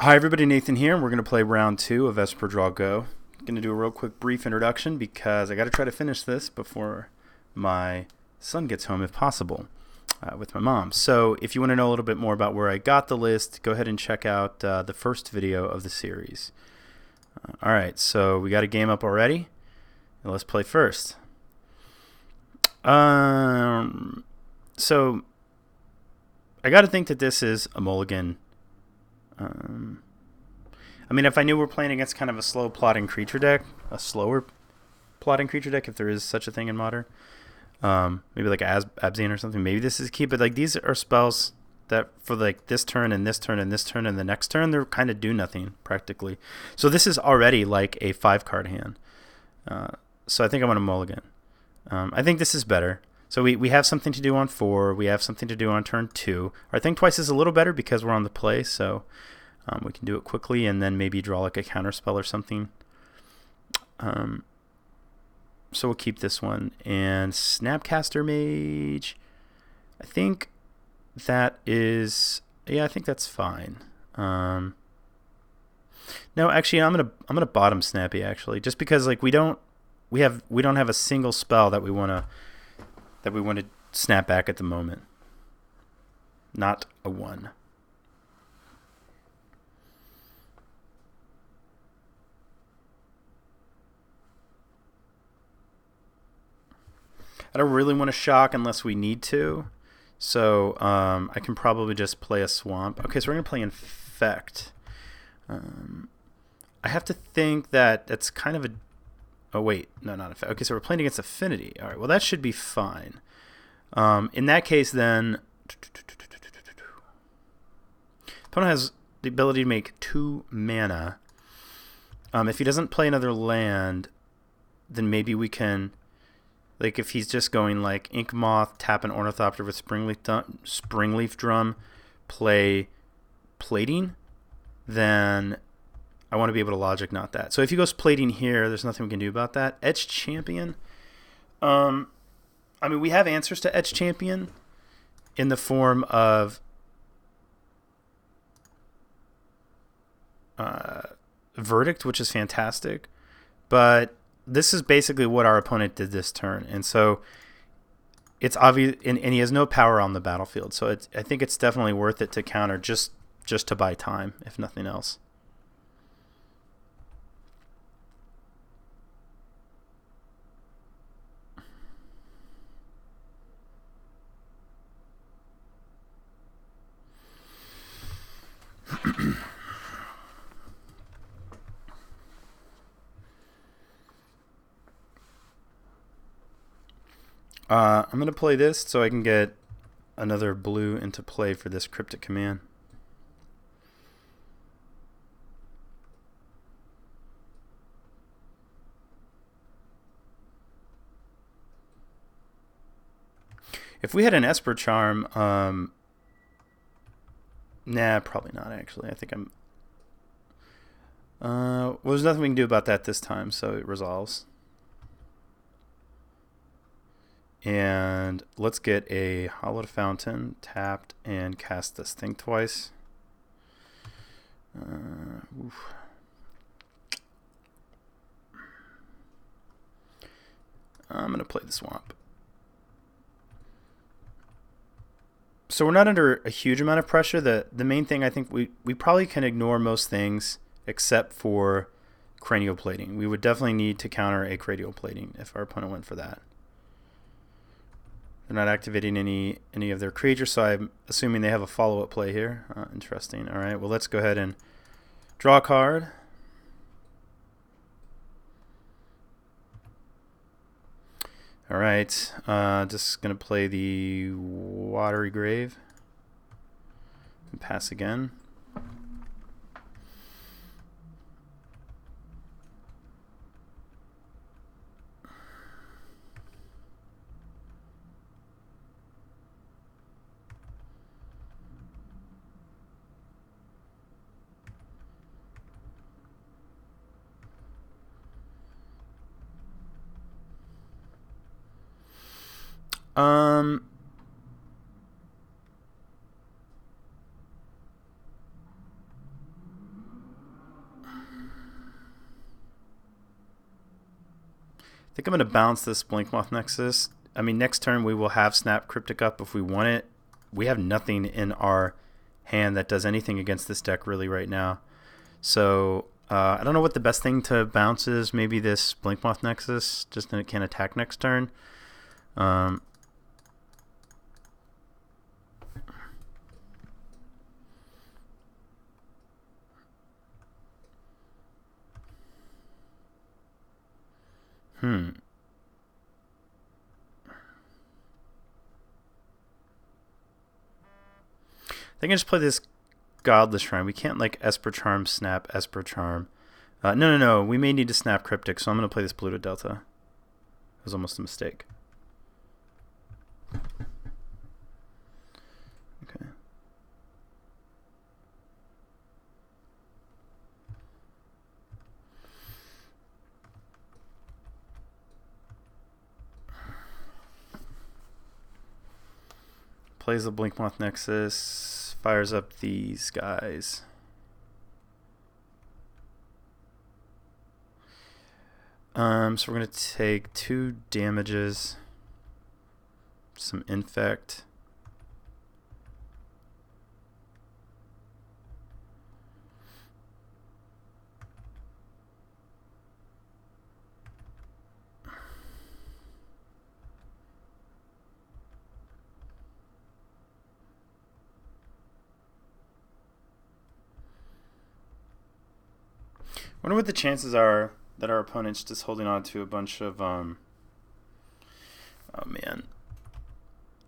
Hi everybody, Nathan here, and we're going to play round 2 of Esper Draw Go. I'm going to do a real quick brief introduction because I got to try to finish this before my son gets home if possible with my mom. So if you want to know a little bit more about where I got the list, go ahead and check out the first video of the series. Alright, so we got a game up already. Let's play first. So I got to think that this is a mulligan. I mean, if I knew we're playing against kind of a slow plotting creature deck, a slower plotting creature deck, if there is such a thing in Modern, maybe like Abzan or something, maybe this is key. But like these are spells that for like this turn and this turn and this turn and the next turn, they're kind of do nothing practically. So this is already like a 5-card hand. So I think I want a mulligan. I think this is better. So we have something to do on 4. We have something to do on turn 2. Our think twice is a little better because we're on the play, so we can do it quickly and then maybe draw like a counter spell or something. So we'll keep this one. And Snapcaster Mage, I think that is, yeah, I think that's fine. No, actually, I'm gonna bottom Snappy actually, just because like we don't have a single spell that we want to snap back at the moment. Not a 1. I don't really want to shock unless we need to. So I can probably just play a swamp. Okay, so we're going to play Infect. I have to think that that's kind of a... Oh, wait. No, not Infect. Okay, so we're playing against Affinity. All right, well, that should be fine. In that case, then... Opponent has the ability to make 2 mana. If he doesn't play another land, then maybe we can... Like if he's just going like Ink Moth, tap an Ornithopter with Springleaf Drum, play Plating, then I want to be able to Logic Knot that. So if he goes Plating here, there's nothing we can do about that. Etch Champion. I mean, we have answers to Etch Champion in the form of Verdict, which is fantastic, but this is basically what our opponent did this turn, and so it's obvious, and he has no power on the battlefield, so I think it's definitely worth it to counter just to buy time, if nothing else. I'm going to play this so I can get another blue into play for this Cryptic Command. If we had an Esper Charm, nah, probably not actually. I think I'm... well, there's nothing we can do about that this time, so it resolves. And let's get a Hallowed Fountain tapped and cast this thing twice. I'm going to play the Swamp. So we're not under a huge amount of pressure. The main thing, I think we probably can ignore most things except for Cranial Plating. We would definitely need to counter a Cranial Plating if our opponent went for that. They're not activating any of their creatures, so I'm assuming they have a follow-up play here. Interesting. All right, well, let's go ahead and draw a card. All right, just going to play the Watery Grave and pass again. I think I'm going to bounce this Blinkmoth Nexus. I mean, next turn we will have Snap Cryptic up if we want it. We have nothing in our hand that does anything against this deck really right now. So I don't know what the best thing to bounce is. Maybe this Blinkmoth Nexus, just then it can attack next turn. I think I just play this Godless Shrine. We can't like Esper Charm, Snap, Esper Charm. No. We may need to Snap Cryptic, so I'm going to play this Pluto Delta. It was almost a mistake. Okay. Plays the Blinkmoth Nexus, fires up these guys. So we're going to take 2 damages, some Infect. I wonder what the chances are that our opponent's just holding on to a bunch of oh man.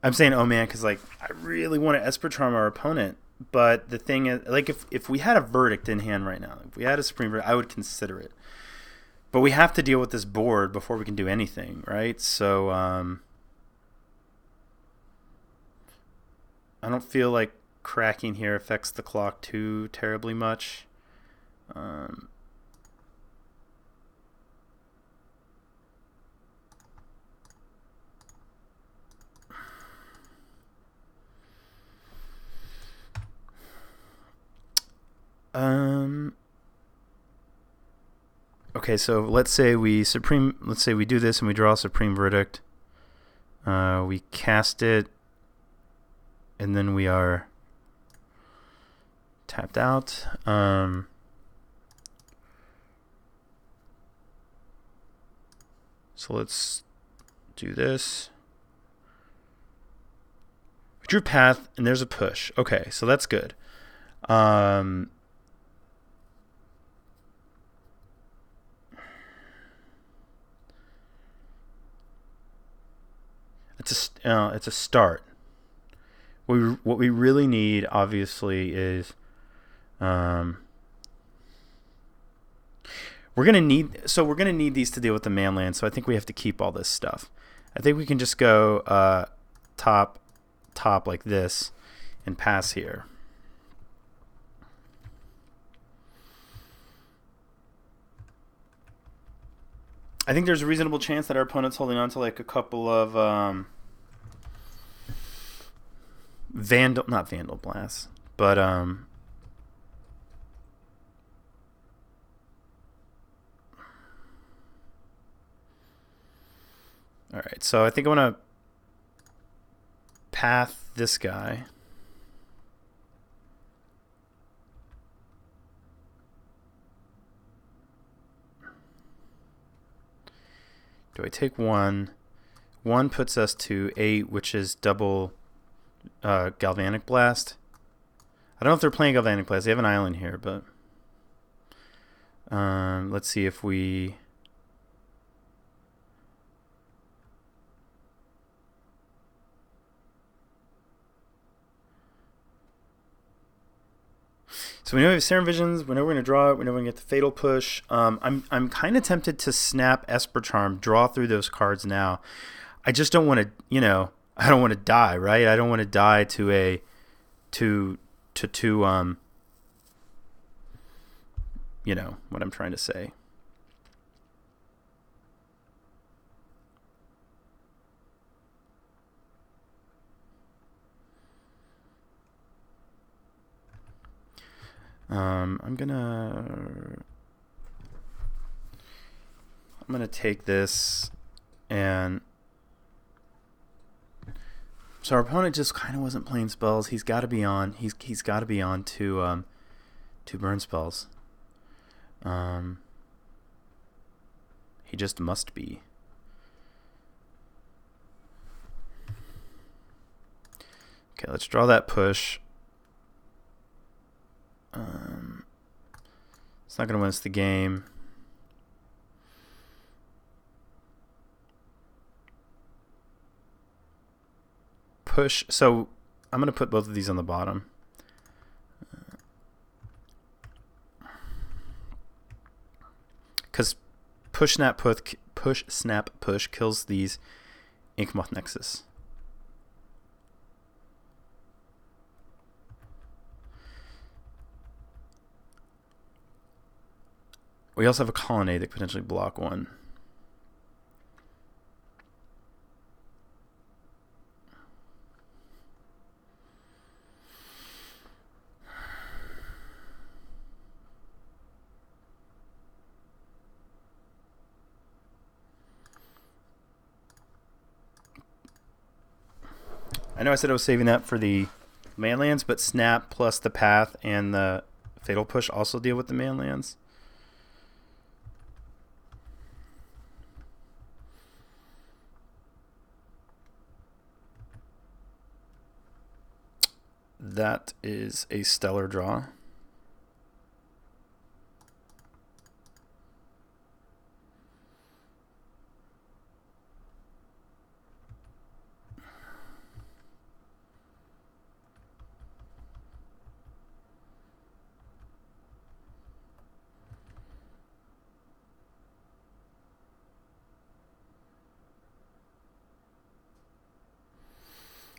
I'm saying oh man because like I really want to Esper Charm our opponent, but the thing is, like, if we had a Verdict in hand right now, if we had a Supreme Verdict, I would consider it. But we have to deal with this board before we can do anything, right? So I don't feel like cracking here affects the clock too terribly much. Okay, so let's say we do this and we draw a Supreme Verdict. We cast it, and then we are tapped out. So let's do this. We drew Path, and there's a push. Okay, so that's good. It's a start. What we really need, obviously, is we're gonna need these to deal with the man land. So I think we have to keep all this stuff. I think we can just go top like this and pass here. I think there's a reasonable chance that our opponent's holding on to like a couple of not Vandal Blasts, but all right, so I think I want to path this guy. Do I take 1? 1 puts us to 8, which is double Galvanic Blast. I don't know if they're playing Galvanic Blast. They have an island here, but let's see if we... So we know we have Serum Visions. We know we're going to draw it. We know we're going to get the Fatal Push. I'm kind of tempted to snap Esper Charm, draw through those cards now. I just don't want to, I don't want to die, right? I don't want to die to what I'm trying to say. I'm I'm gonna take this, and so our opponent just kind of wasn't playing spells. He's got to be on. He's got to be on to burn spells. He just must be. Okay, let's draw that push. It's not going to win us the game. Push. So I'm going to put both of these on the bottom. Because push, snap, push kills these Inkmoth Nexus. We also have a Colonnade that could potentially block one. I know I said I was saving that for the manlands, but Snap plus the Path and the Fatal Push also deal with the manlands. That is a stellar draw.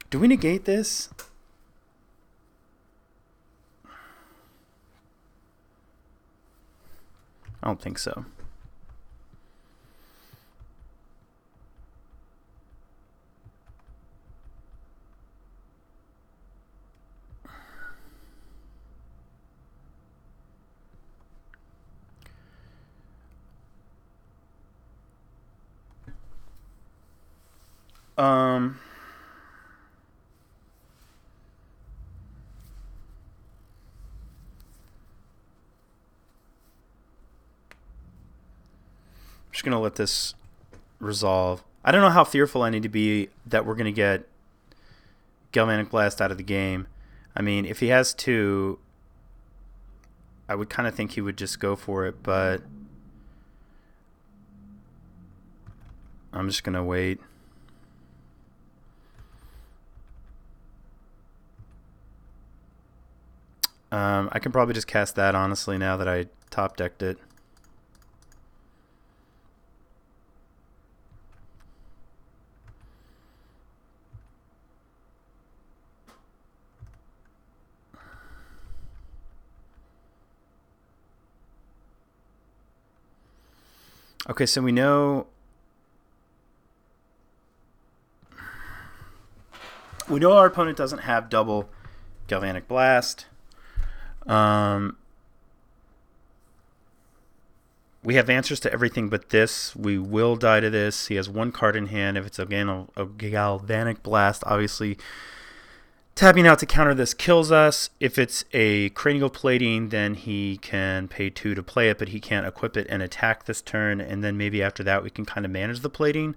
Do we negate this? I don't think so. Just gonna let this resolve. I don't know how fearful I need to be that we're gonna get Galvanic Blast out of the game. I mean, if he has two, I would kind of think he would just go for it, but I'm just gonna wait. I can probably just cast that, honestly, now that I top decked it. Okay, so we know our opponent doesn't have double Galvanic Blast. We have answers to everything but this. We will die to this. He has one card in hand. If it's again a Galvanic Blast, obviously tapping out to counter this kills us. If it's a Cranial Plating, then he can pay 2 to play it, but he can't equip it and attack this turn, and then maybe after that we can kind of manage the plating.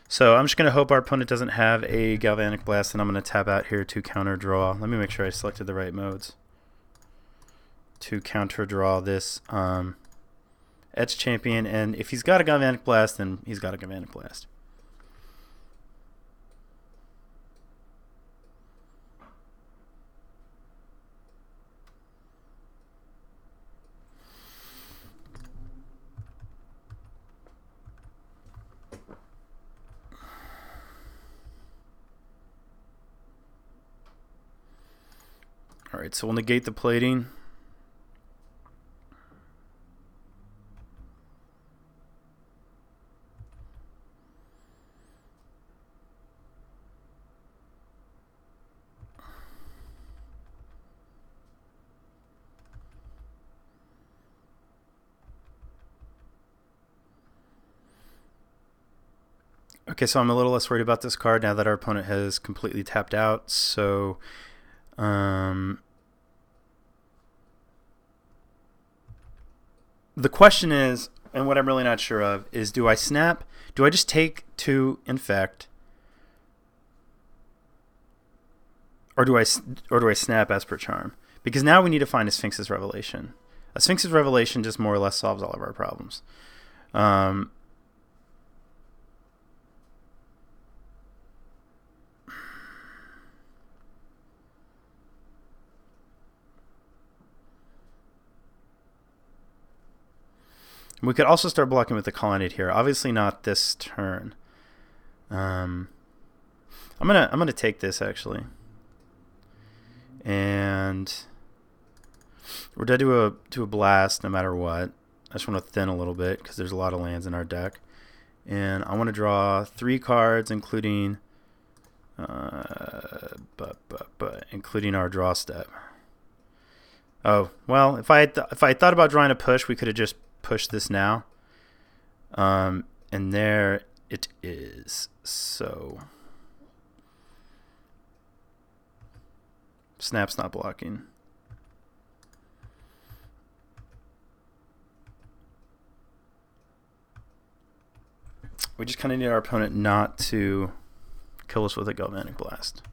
So I'm just going to hope our opponent doesn't have a Galvanic Blast, and I'm going to tap out here to counter draw. Let me make sure I selected the right modes. To counter draw this Edge Champion, and if he's got a Galvanic Blast, then he's got a Galvanic Blast. Alright, so we'll negate the plating. Okay, so I'm a little less worried about this card now that our opponent has completely tapped out. So, the question is, and what I'm really not sure of, is do I snap? Do I just take 2 Infect? Or do I snap Esper Charm? Because now we need to find a Sphinx's Revelation. A Sphinx's Revelation just more or less solves all of our problems. We could also start blocking with the Colonnade here. Obviously not this turn. I'm gonna take this actually, and we're dead to a blast no matter what. I just want to thin a little bit because there's a lot of lands in our deck, and I want to draw 3 cards, including including our draw step. Oh well, if I thought about drawing a push, we could have just pushed this now. And there it is. So snap's not blocking. We just kind of need our opponent not to kill us with a Galvanic Blast.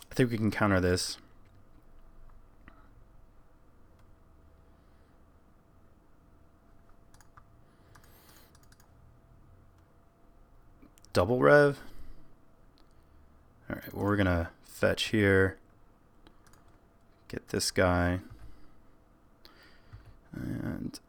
I think we can counter this. Double rev. All right, well, we're gonna fetch here. Get this guy. And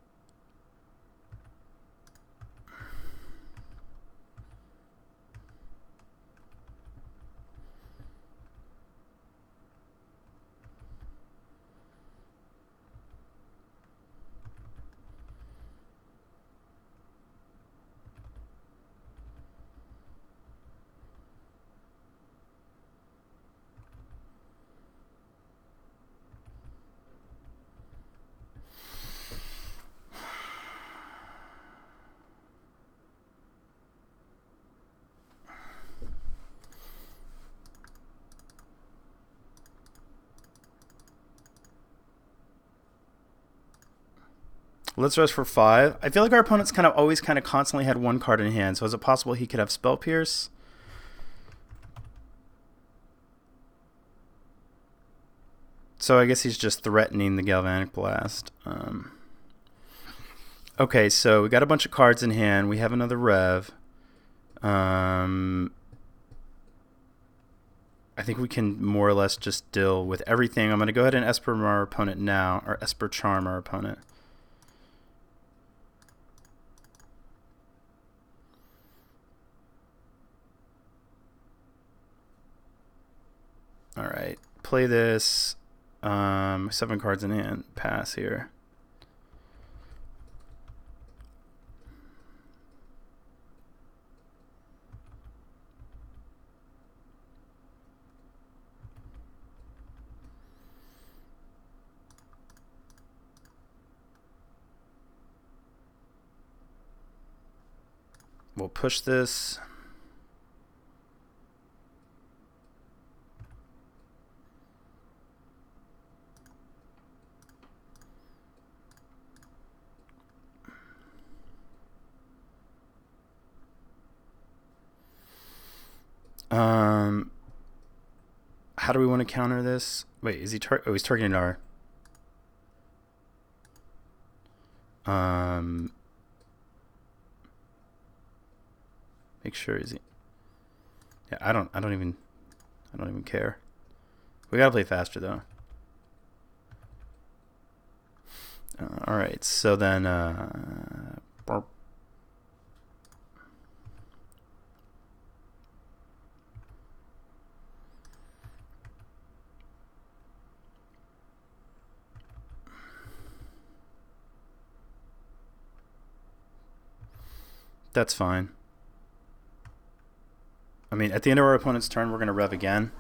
let's rest for 5. I feel like our opponent's always constantly had 1 card in hand. So is it possible he could have Spell Pierce? So I guess he's just threatening the Galvanic Blast. Okay, so we got a bunch of cards in hand. We have another rev. I think we can more or less just deal with everything. I'm going to go ahead and Esper our opponent now, or Esper Charm our opponent. All right, play this. 7 cards in hand. Pass here. We'll push this. How do we want to counter this? Wait, is he he's targeting our... Make sure, is he... Yeah, I don't even care. We gotta play faster though. All right, so then that's fine. I mean, at the end of our opponent's turn, we're gonna rev again.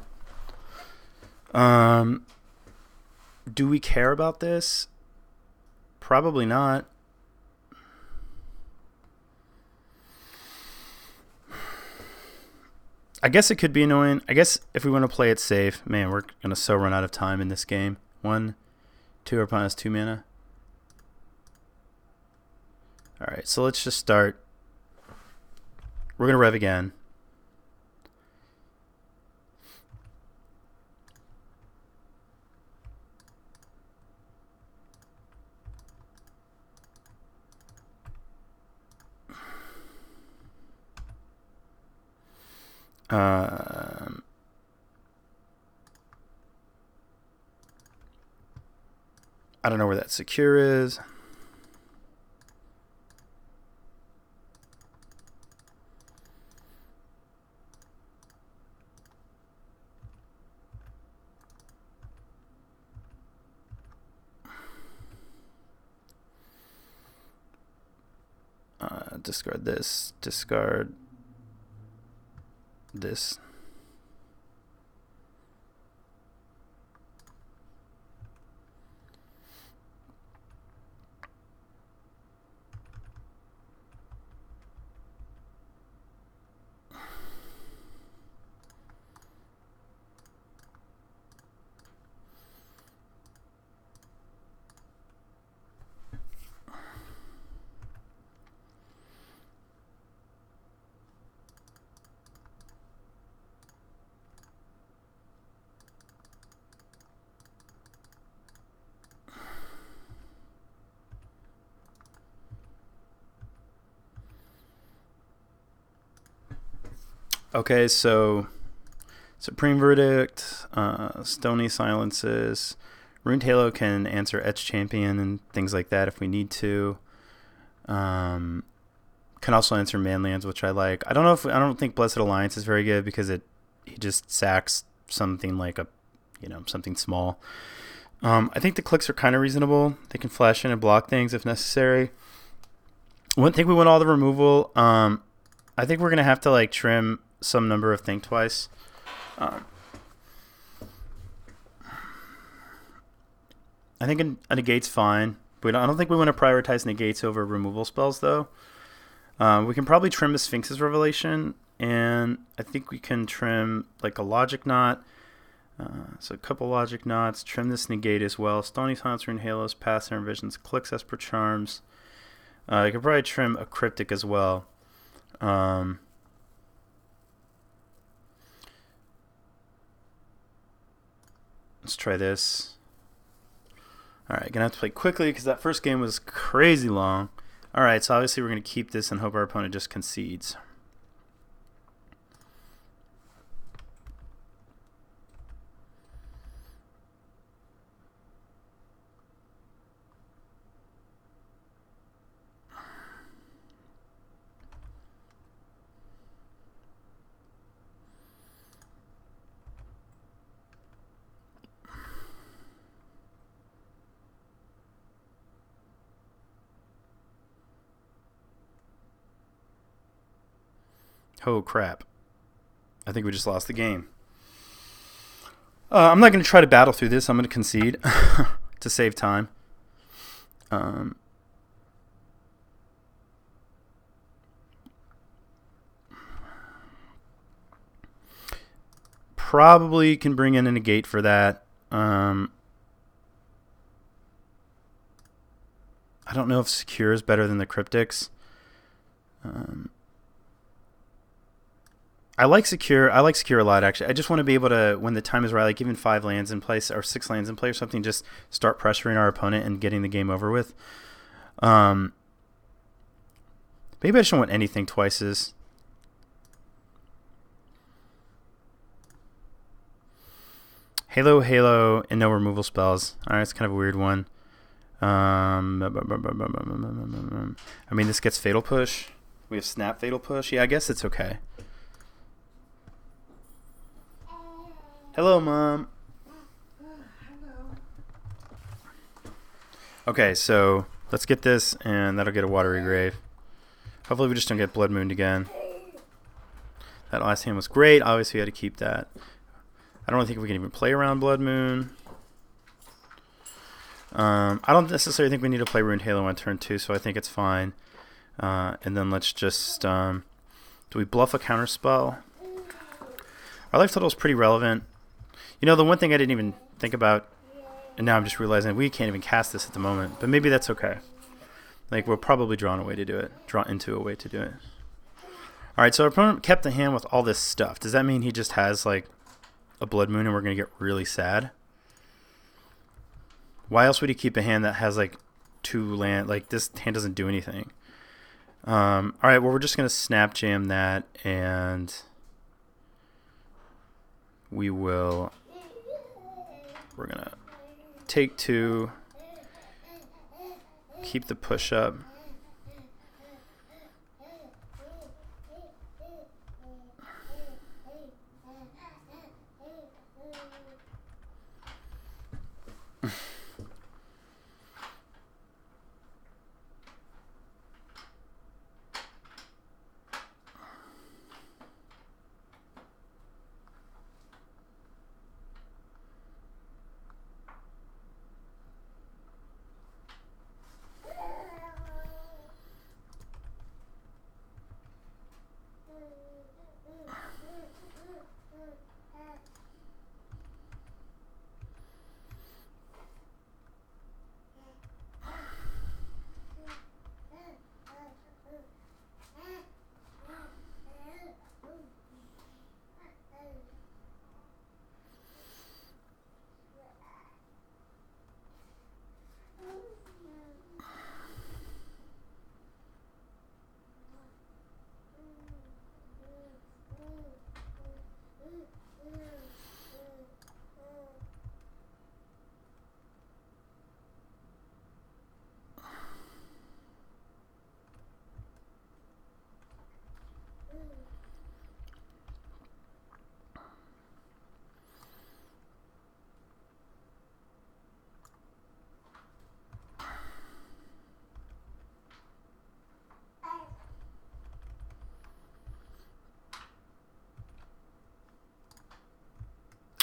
Do we care about this? Probably not. I guess it could be annoying. I guess if we want to play it safe, man, we're gonna so run out of time in this game. 1, 2, our opponent has 2 mana. All right, so let's just start. We're gonna rev again. I don't know where that secure is. Discard this. Discard this. Okay, so Supreme Verdict, Stony Silences, Runed Halo can answer Etch Champion and things like that if we need to. Can also answer Manlands, which I like. I don't think Blessed Alliance is very good because he just sacks something like something small. I think the clicks are kind of reasonable. They can flash in and block things if necessary. I wouldn't think we want all the removal. I think we're gonna have to trim some number of Think Twice. I think a negate's fine, but I don't think we want to prioritize negates over removal spells though. We can probably trim a Sphinx's Revelation, and I think we can trim a Logic Knot. So a couple Logic Knots, trim this negate as well. Stony Silence, Rune Halos, Pass Inner Visions, Clicks, Esper Charms. You could probably trim a Cryptic as well. Let's try this. Alright, gonna have to play quickly because that first game was crazy long. Alright, so obviously we're gonna keep this and hope our opponent just concedes. Oh crap. I think we just lost the game. I'm not going to try to battle through this. I'm going to concede to save time. Probably can bring in a negate for that. I don't know if secure is better than the cryptics. I like secure. I like secure a lot, actually. I just want to be able to, when the time is right, like even 5 lands in place or 6 lands in play or something, just start pressuring our opponent and getting the game over with. Maybe I just don't want anything twices. Halo, Halo, and no removal spells. All right, it's kind of a weird one. I mean, this gets Fatal Push. We have Snap Fatal Push. Yeah, I guess it's okay. Hello, Mom. Okay, so let's get this, and that'll get a Watery Grave. Hopefully we just don't get Blood Mooned again. That last hand was great. Obviously, we had to keep that. I don't really think we can even play around Blood Moon. I don't necessarily think we need to play Ruined Halo on turn 2, so I think it's fine. And then let's just... do we bluff a counter spell? Our life total is pretty relevant. You know, the one thing I didn't even think about, and now I'm just realizing we can't even cast this at the moment, but maybe that's okay. Like, we'll probably draw into a way to do it. Alright, so our opponent kept the hand with all this stuff. Does that mean he just has, like, a Blood Moon and we're going to get really sad? Why else would he keep a hand that has, like, 2 land? Like, this hand doesn't do anything. Alright, well, we're just going to Snap Jam that, and we're going to take 2, keep the push up.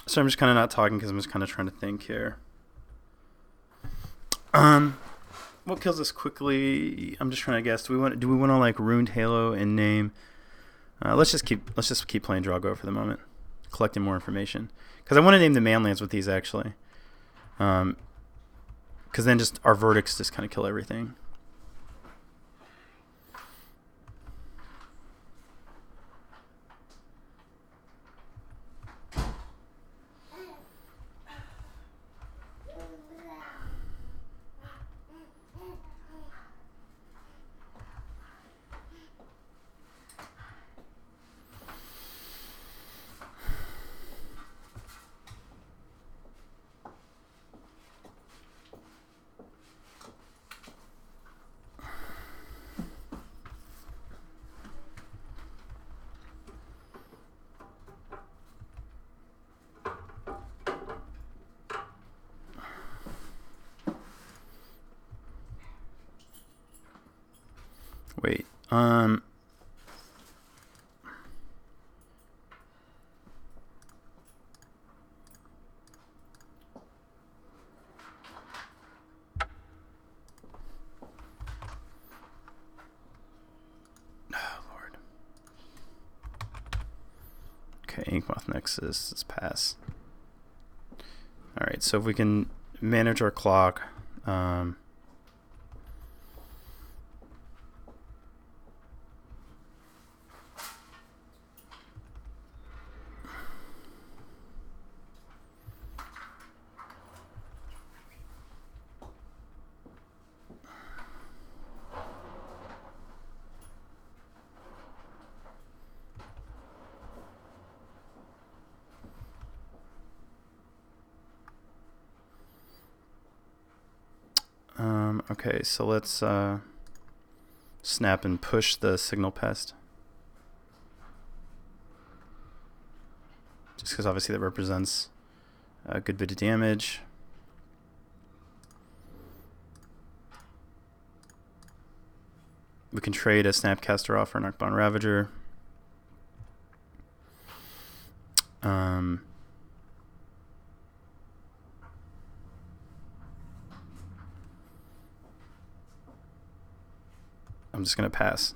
So I'm just kind of not talking because I'm just kind of trying to think here. What kills us quickly? I'm just trying to guess. Do we want to like Ruined Halo and name? Let's just keep playing Drago for the moment, collecting more information. Because I want to name the manlands with these actually. Because then just our verdicts just kind of kill everything. Wait. Oh, Lord. Okay, Inkmoth Nexus. Let's pass. Alright, so if we can manage our clock. Okay, so let's snap and push the Signal Pest. Just because obviously that represents a good bit of damage. We can trade a Snapcaster off for an Arcbound Ravager. I'm just going to pass.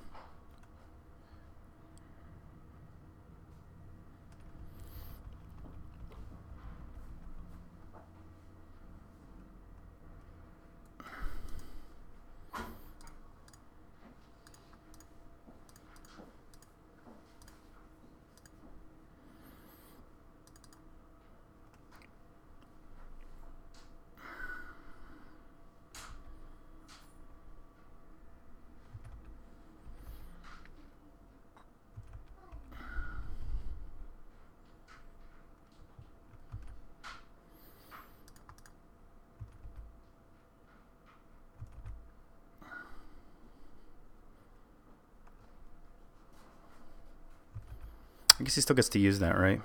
I guess he still gets to use that, right?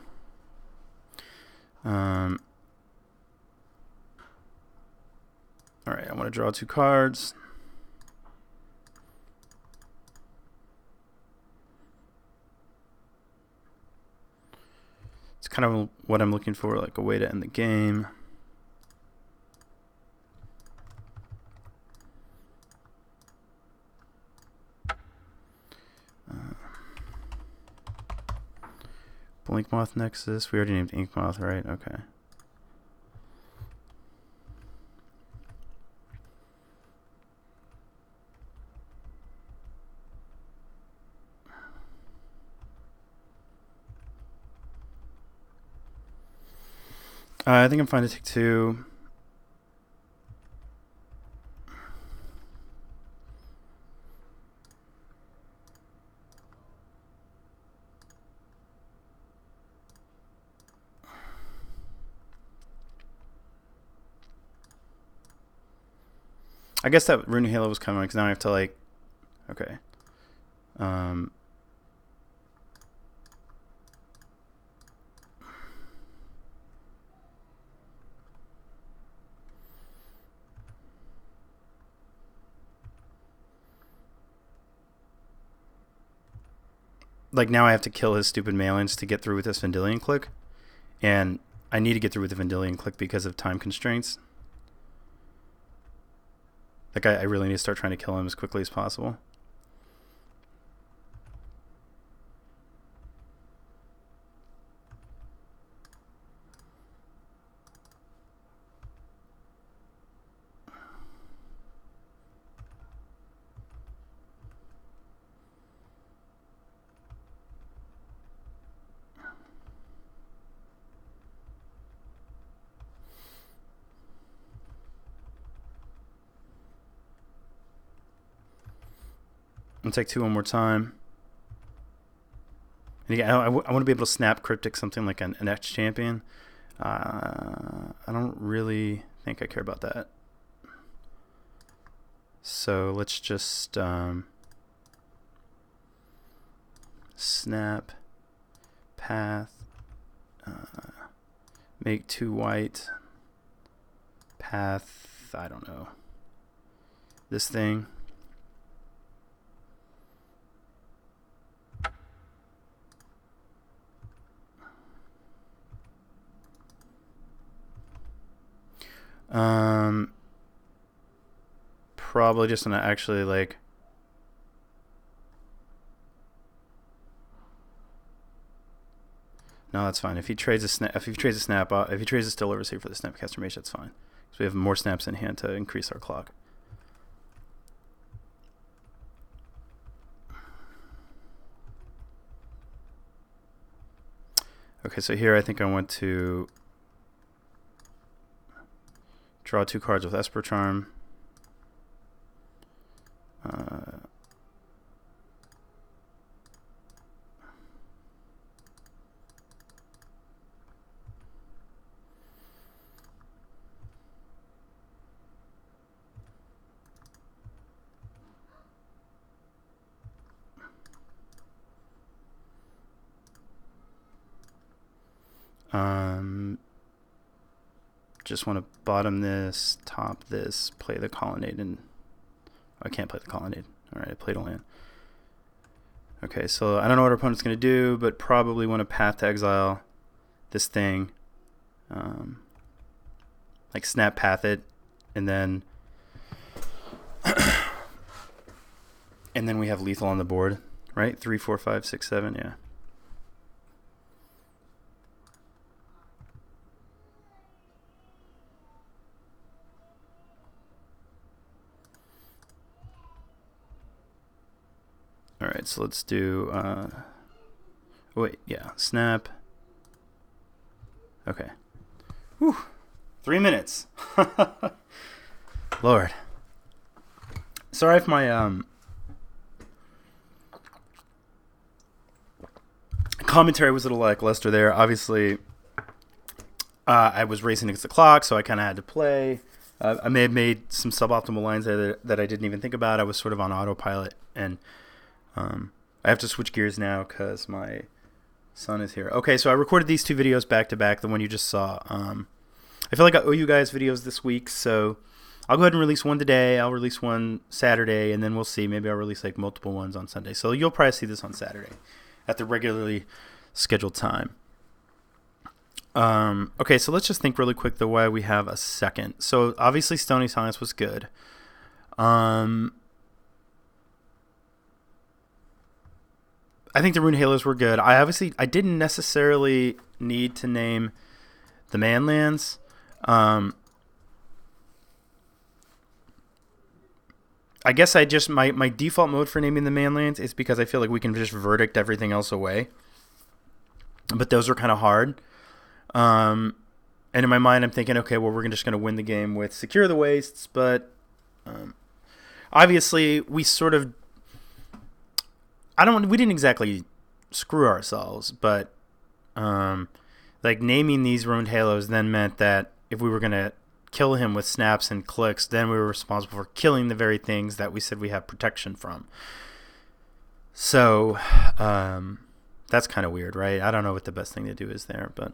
Alright, I want to draw 2 cards. It's kind of what I'm looking for, like a way to end the game. Blink Moth Nexus. We already named Ink Moth, right? Okay. I think I'm fine to take 2. I guess that Rune Halo was coming because now I have to like, okay. Like now I have to kill his stupid Malins to get through with this Vendilion Click, and I need to get through with the Vendilion Click because of time constraints. Like I really need to start trying to kill him as quickly as possible. I'm gonna take 2 one more time. And again, I want to be able to snap Cryptic something like an X Champion. I don't really think I care about that. So let's just snap, path, make 2 white, path, I don't know, this thing. Probably just gonna actually like no, that's fine. If he trades a snap, if he trades a still oversave for the Snapcaster Mage, that's fine. So we have more snaps in hand to increase our clock. Okay, so here I think I want to draw 2 cards with Esper Charm. Just want to bottom this, top this, play the colonnade, and I can't play the colonnade. All right, I played a land. Okay, so I don't know what our opponent's going to do, but probably want to path to exile this thing. Like snap path it, and then and then we have lethal on the board, right? 3, 4, 5, 6, 7, yeah. All right, so let's do, wait, yeah, snap. Okay. Whew. 3 minutes. Lord. Sorry if my, commentary was a little lackluster there. Obviously, I was racing against the clock, so I kind of had to play. I may have made some suboptimal lines that I didn't even think about. I was sort of on autopilot, and I have to switch gears now because my son is here. Okay, so I recorded these 2 videos back to back, the one you just saw. I feel like I owe you guys videos this week, so I'll go ahead and release one today. I'll release one Saturday, and then we'll see. Maybe I'll release like multiple ones on Sunday. So you'll probably see this on Saturday at the regularly scheduled time. Okay, so let's just think really quick the way we have a second. So obviously Stony Silence was good. I think the Rune Halos were good. I didn't necessarily need to name the Manlands. I guess my default mode for naming the Manlands is because I feel like we can just verdict everything else away. But those are kind of hard. And in my mind, I'm thinking, okay, well, we're just going to win the game with Secure the Wastes. But obviously, we sort of... we didn't exactly screw ourselves, but like naming these Ruined Halos then meant that if we were going to kill him with snaps and clicks, then we were responsible for killing the very things that we said we have protection from. So that's kind of weird, right? I don't know what the best thing to do is there, but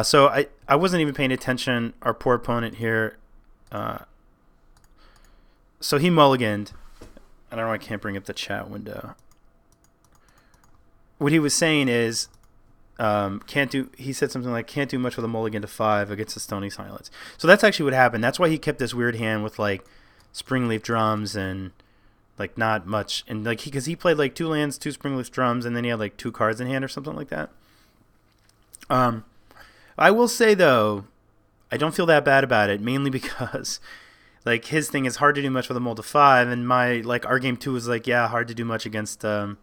so I wasn't even paying attention. Our poor opponent here, so he mulliganed. I don't know, I can't bring up the chat window. What he was saying is, he said something like, can't do much with a mulligan to 5 against the Stony Silence. So that's actually what happened. That's why he kept this weird hand with like Springleaf Drums and like not much. And like because he played like 2 lands, 2 Springleaf Drums, and then he had like 2 cards in hand or something like that. I will say though, I don't feel that bad about it, mainly because like his thing is hard to do much with a mull to 5, and my like our game 2 was like, yeah, hard to do much against a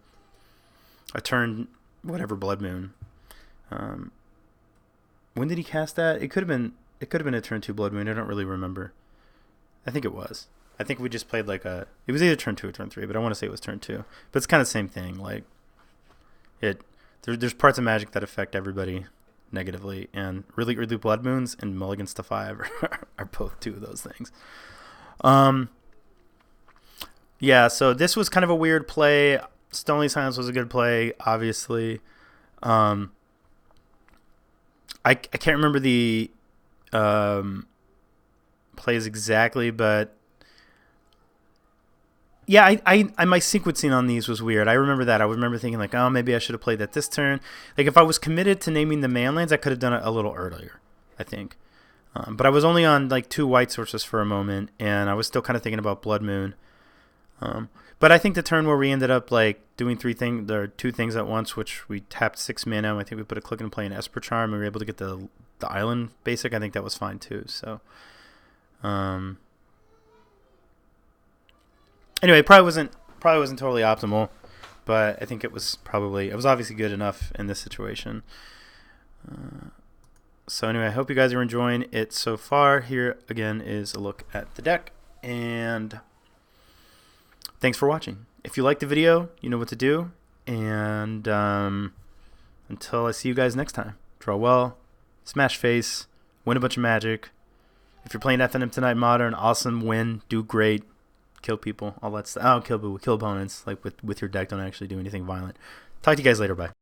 turn whatever Blood Moon. When did he cast that? It could have been a turn 2 Blood Moon. I don't really remember. I think it was. I think we just played like it was either turn 2 or turn 3, but I want to say it was turn 2. But it's kind of the same thing. Like there's parts of Magic that affect everybody negatively, and really early Blood Moons and mulligans to 5 are both 2 of those things. Yeah, so this was kind of a weird play. Stony Silence was a good play, obviously. I can't remember the plays exactly, but yeah, I my sequencing on these was weird. I remember that. I remember thinking like, oh, maybe I should have played that this turn. Like if I was committed to naming the Manlands, I could have done it a little earlier, I think. But I was only on like 2 white sources for a moment, and I was still kind of thinking about Blood Moon. But I think the turn where we ended up like doing 2 things at once, which we tapped 6 mana. I think we put a click and play an Esper Charm, and we were able to get the island basic. I think that was fine too. So, anyway, it probably wasn't totally optimal, but I think it was obviously good enough in this situation. So anyway, I hope you guys are enjoying it so far. Here again is a look at the deck, and thanks for watching. If you liked the video, you know what to do. And until I see you guys next time, draw well, smash face, win a bunch of Magic. If you're playing FNM Tonight Modern, awesome, win, do great, kill people, all that stuff. Oh, kill opponents, like with your deck, don't actually do anything violent. Talk to you guys later, bye.